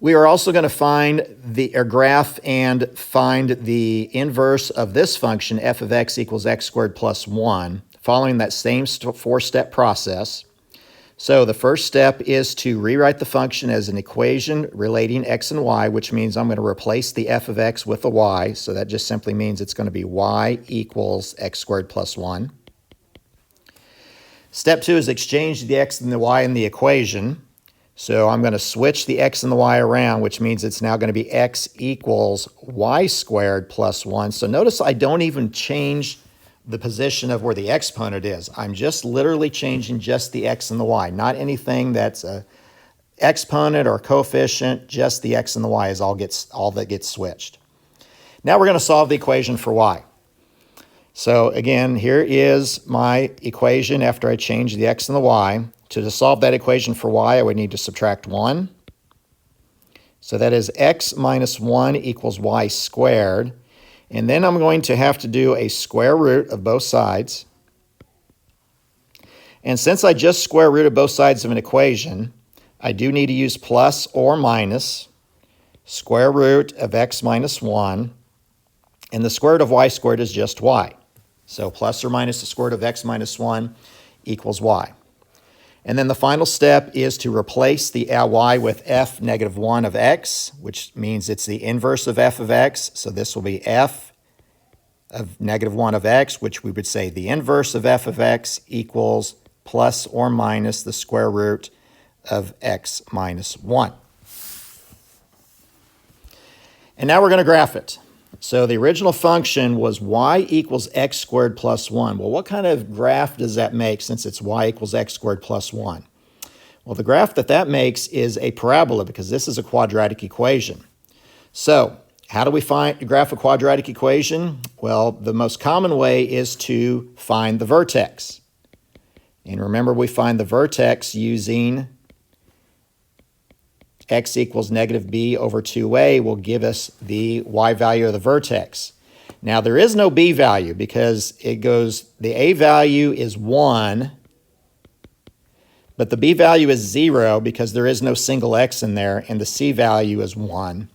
We are also going to find or graph and find the inverse of this function, f of x equals x squared plus 1, following that same four-step process. So the first step is to rewrite the function as an equation relating x and y, which means I'm going to replace the f of x with a y. So that just simply means it's going to be y equals x squared plus 1. Step 2 is exchange the x and the y in the equation. So I'm going to switch the x and the y around, which means it's now going to be x equals y squared plus 1. So notice I don't even change the position of where the exponent is. I'm just literally changing just the x and the y, not anything that's a exponent or coefficient, just the x and the y is all that gets switched. Now we're going to solve the equation for y. So again, here is my equation after I change the x and the y. To solve that equation for y, I would need to subtract 1. So that is x minus 1 equals y squared. And then I'm going to have to do a square root of both sides. And since I just square rooted both sides of an equation, I do need to use plus or minus square root of x minus 1. And the square root of y squared is just y. So plus or minus the square root of x minus 1 equals y. And then the final step is to replace the y with f negative 1 of x, which means it's the inverse of f of x. So this will be f of negative 1 of x, which we would say the inverse of f of x equals plus or minus the square root of x minus 1. And now we're going to graph it. So the original function was y equals x squared plus 1. Well, what kind of graph does that make since it's y equals x squared plus 1? Well, the graph that makes is a parabola because this is a quadratic equation. So how do we graph a quadratic equation? Well, the most common way is to find the vertex. And remember, we find the vertex using x equals negative b over 2a will give us the y value of the vertex. Now, there is no b value because the a value is 1, but the b value is 0 because there is no single x in there, and the c value is 1.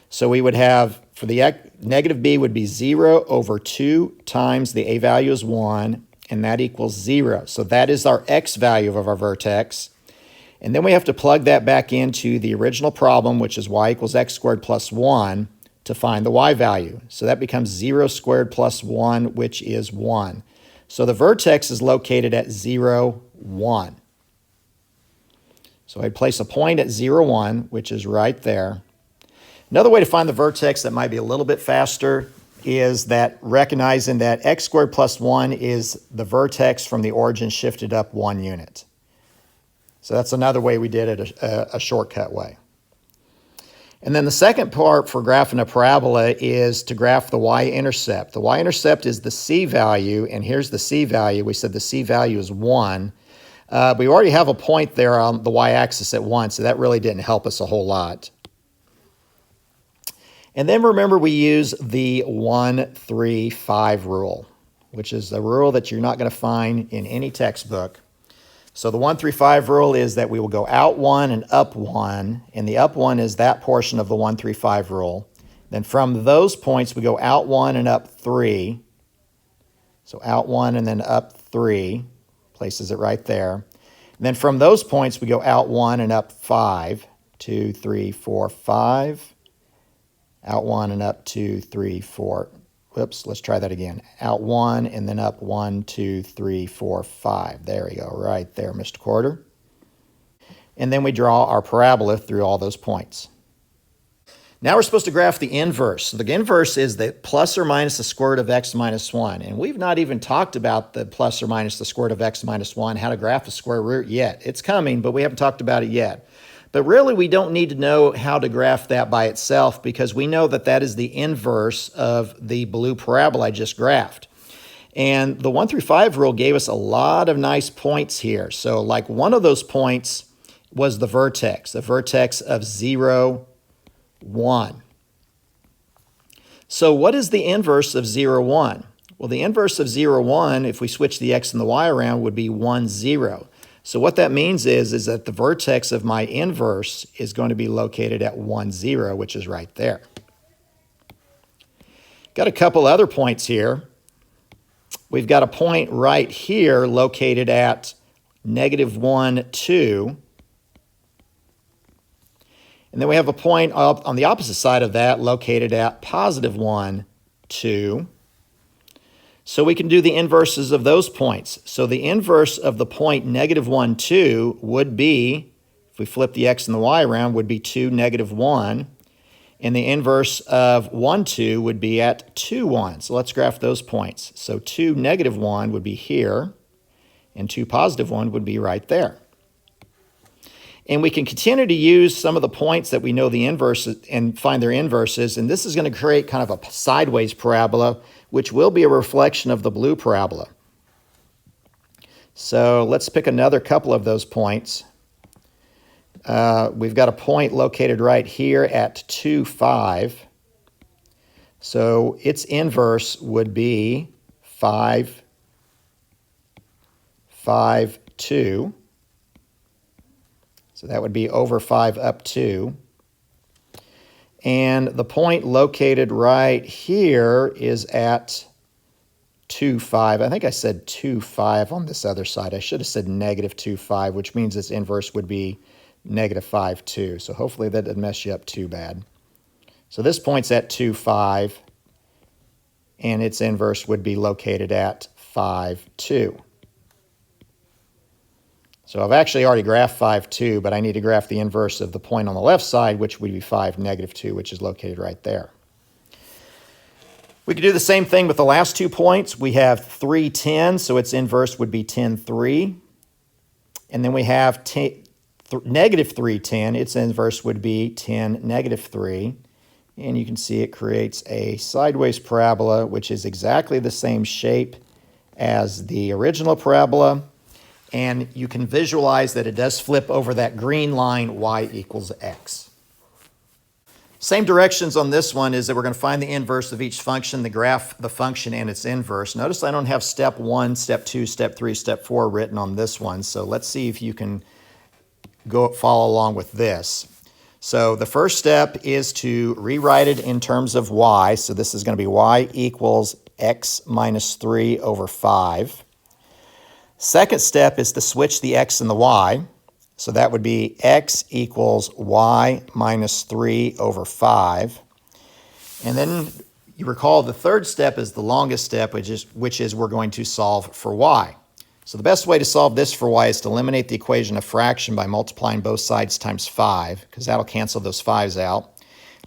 So we would have, for the negative b would be 0 over 2 times the a value is 1, and that equals 0. So that is our x value of our vertex. And then we have to plug that back into the original problem, which is y equals x squared plus 1, to find the y value. So that becomes 0 squared plus 1, which is 1. So the vertex is located at 0, 1. So I'd place a point at 0, 1, which is right there. Another way to find the vertex that might be a little bit faster is that recognizing that x squared plus 1 is the vertex from the origin shifted up 1 unit. So that's another way we did it, a shortcut way. And then the second part for graphing a parabola is to graph the y-intercept. The y-intercept is the c value, and here's the c value. We said the c value is 1. We already have a point there on the y-axis at 1, so that really didn't help us a whole lot. And then remember, we use the 1, 3, 5 rule, which is a rule that you're not going to find in any textbook. So the 1, 3, 5 rule is that we will go out 1 and up 1, and the up 1 is that portion of the 1, 3, 5 rule. Then from those points, we go out 1 and up 3. So out 1 and then up 3, places it right there. And then from those points, we go out 1 and up 5, 2, 3, 4, 5. Out 1 and up 2, 3, 4. Whoops, let's try that again. Out 1 and then up 1, 2, 3, 4, 5. There we go, right there, Mr. Quarter. And then we draw our parabola through all those points. Now we're supposed to graph the inverse. So the inverse is the plus or minus the square root of x minus 1. And we've not even talked about the plus or minus the square root of x minus 1, how to graph a square root yet. It's coming, but we haven't talked about it yet. But really, we don't need to know how to graph that by itself because we know that that is the inverse of the blue parabola I just graphed. And the 1 through 5 rule gave us a lot of nice points here. So like one of those points was the vertex of 0, 1. So what is the inverse of 0, 1? Well, the inverse of 0, 1, if we switch the x and the y around, would be 1, 0. So what that means is that the vertex of my inverse is going to be located at 1, 0, which is right there. Got a couple other points here. We've got a point right here located at -1, 2. And then we have a point on the opposite side of that located at +1, 2. So we can do the inverses of those points. So the inverse of the point -1, 2 would be, if we flip the x and the y around, would be 2, -1. And the inverse of 1, 2 would be at 2, 1. So let's graph those points. So 2, -1 would be here, and 2, +1 would be right there. And we can continue to use some of the points that we know the inverses and find their inverses. And this is going to create kind of a sideways parabola, which will be a reflection of the blue parabola. So let's pick another couple of those points. We've got a point located right here at 2, 5. So its inverse would be 5, 5, 2. So that would be over 5 up 2. And the point located right here is at 2, 5. I think I said 2, 5 on this other side. I should have said -2, 5, which means its inverse would be -5, 2. So hopefully that didn't mess you up too bad. So this point's at 2, 5, and its inverse would be located at 5, 2. So I've actually already graphed 5, 2, but I need to graph the inverse of the point on the left side, which would be 5, -2, which is located right there. We could do the same thing with the last 2 points. We have 3, 10, so its inverse would be 10, 3. And then we have -3, 10. Its inverse would be 10, -3. And you can see it creates a sideways parabola, which is exactly the same shape as the original parabola. And you can visualize that it does flip over that green line, y equals x. Same directions on this one is that we're going to find the inverse of each function, the graph the function and its inverse. Notice I don't have step 1, step 2, step 3, step 4 written on this one. So let's see if you can follow along with this. So the first step is to rewrite it in terms of y. So this is going to be y equals x minus 3 over 5. Second step is to switch the x and the y. So that would be x equals y minus 3 over 5. And then you recall the third step is the longest step, which is we're going to solve for y. So the best way to solve this for y is to eliminate the equation of fraction by multiplying both sides times 5, because that'll cancel those 5's out,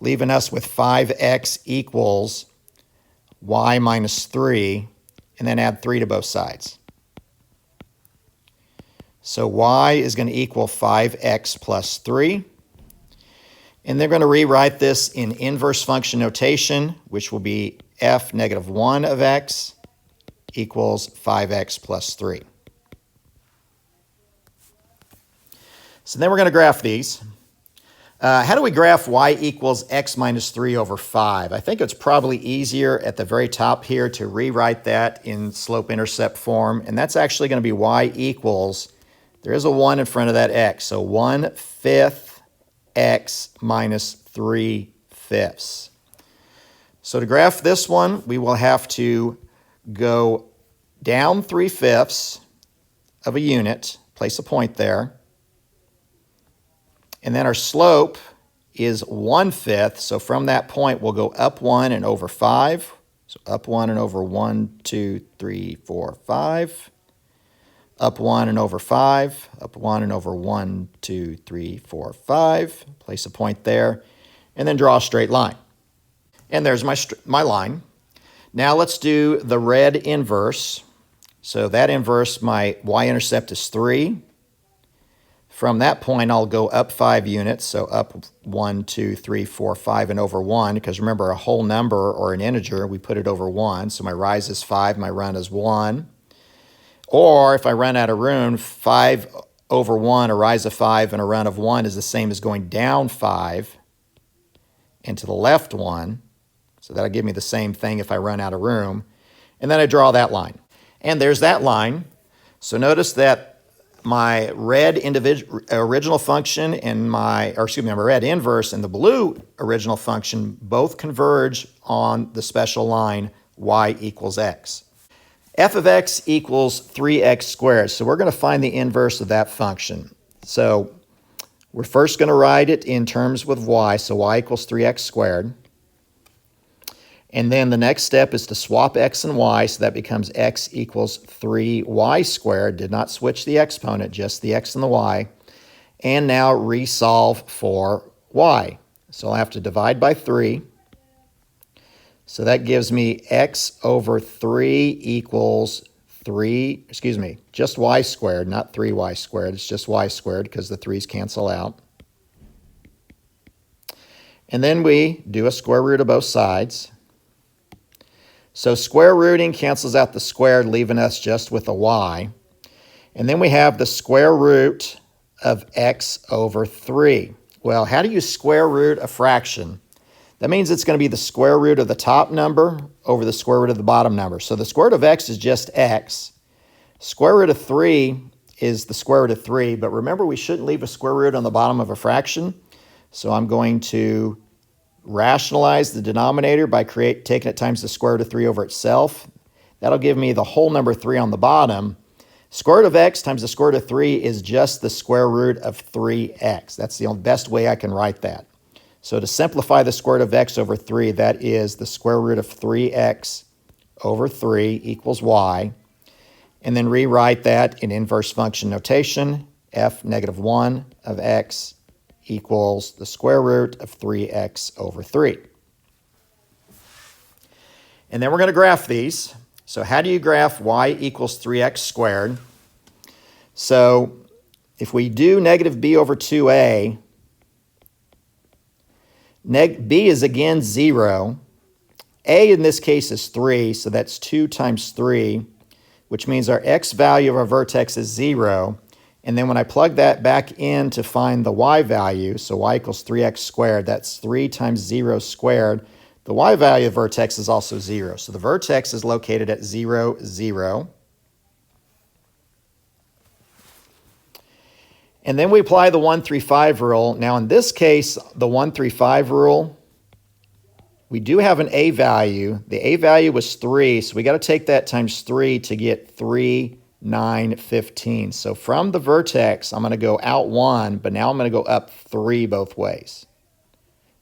leaving us with 5x equals y minus 3, and then add 3 to both sides. So y is going to equal 5x plus 3. And they're going to rewrite this in inverse function notation, which will be f -1 of x equals 5x plus 3. So then we're going to graph these. How do we graph y equals x minus 3 over 5? I think it's probably easier at the very top here to rewrite that in slope-intercept form. And that's actually going to be y equals, there is a 1 in front of that x, so 1/5 x minus 3/5. So to graph this one, we will have to go down 3/5 of a unit, place a point there. And then our slope is 1/5, so from that point we'll go up 1 and over 5. So up 1 and over 1, 2, 3, 4, 5. Up 1 and over 5, up 1 and over 1, 2, 3, 4, 5. Place a point there, and then draw a straight line. And there's my line. Now let's do the red inverse. So that inverse, my y-intercept is 3. From that point, I'll go up 5 units, so up 1, 2, 3, 4, 5, and over 1, because remember, a whole number or an integer, we put it over 1. So my rise is 5, my run is 1. Or if I run out of room, 5 over 1, a rise of 5, and a run of 1 is the same as going down 5 and to the left 1. So that'll give me the same thing if I run out of room. And then I draw that line. And there's that line. So notice that my red original function and my red inverse and the blue original function both converge on the special line y equals x. F of x equals 3x squared. So we're going to find the inverse of that function. So we're first going to write it in terms with y, so y equals 3x squared. And then the next step is to swap x and y, so that becomes x equals 3y squared. Did not switch the exponent, just the x and the y. And now resolve for y. So I'll have to divide by 3. So that gives me x over 3 equals just y squared, not 3y squared. It's just y squared because the 3's cancel out. And then we do a square root of both sides. So square rooting cancels out the squared, leaving us just with a y. And then we have the square root of x over 3. Well, how do you square root a fraction? That means it's going to be the square root of the top number over the square root of the bottom number. So the square root of x is just x. Square root of 3 is the square root of 3. But remember, we shouldn't leave a square root on the bottom of a fraction. So I'm going to rationalize the denominator by taking it times the square root of 3 over itself. That'll give me the whole number 3 on the bottom. Square root of x times the square root of 3 is just the square root of 3x. That's the best way I can write that. So to simplify the square root of x over 3, that is the square root of 3x over 3 equals y. And then rewrite that in inverse function notation. F negative 1 of x equals the square root of 3x over 3. And then we're going to graph these. So how do you graph y equals 3x squared? So if we do negative b over 2a, b is again 0. A in this case is 3, so that's 2 times 3, which means our x value of our vertex is 0. And then when I plug that back in to find the y value, so y equals 3x squared, that's 3 times 0 squared. The y value of the vertex is also 0. So the vertex is located at 0, 0. And then we apply the 1, 3, 5 rule. Now in this case, the 1, 3, 5 rule, we do have an a value. The a value was 3, so we got to take that times 3 to get 3, 9, 15. So from the vertex, I'm going to go out 1, but now I'm going to go up 3 both ways.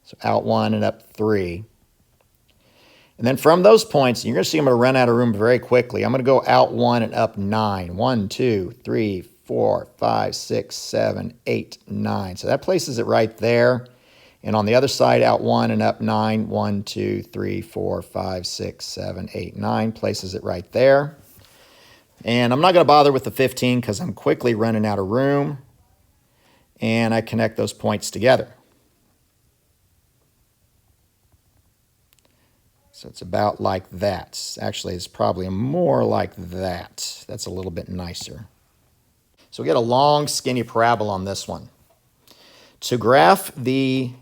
So out 1 and up 3. And then from those points, you're going to see I'm going to run out of room very quickly. I'm going to go out 1 and up 9. 1, 2, 3, 4, 5, 6, 7, 8, 9. So that places it right there. And on the other side, out 1 and up 9. 1, 2, 3, 4, 5, 6, 7, 8, 9. Places it right there. And I'm not going to bother with the 15 because I'm quickly running out of room. And I connect those points together. So it's about like that. Actually, it's probably more like that. That's a little bit nicer. So we get a long, skinny parabola on this one. To graph the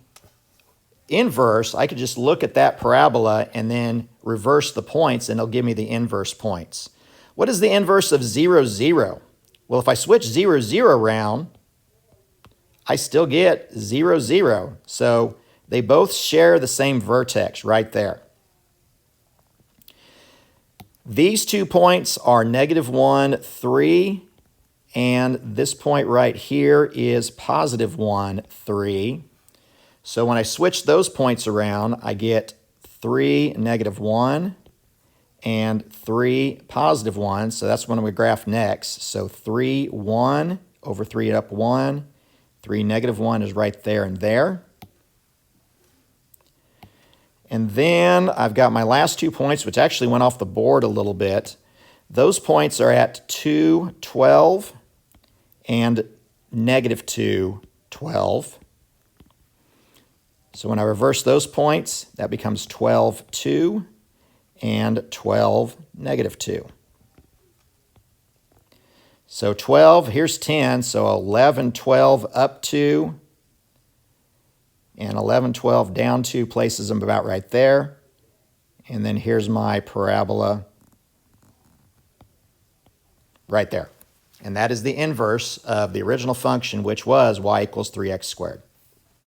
inverse, I could just look at that parabola and then reverse the points, and it'll give me the inverse points. What is the inverse of 0, 0? Well, if I switch 0, 0 around, I still get 0, 0. So they both share the same vertex right there. These 2 points are negative 1, 3, and this point right here is positive 1, 3. So when I switch those points around, I get 3, negative 1, and 3, positive 1. So that's when we graph next. So 3, 1, over 3 up 1. 3, negative 1 is right there and there. And then I've got my last 2 points, which actually went off the board a little bit. Those points are at 2, 12, and negative 2, 12. So when I reverse those points, that becomes 12, 2, and 12, negative 2. So 12, here's 10, so 11, 12 up 2, and 11, 12 down 2 places them about right there. And then here's my parabola right there. And that is the inverse of the original function, which was y equals 3x squared.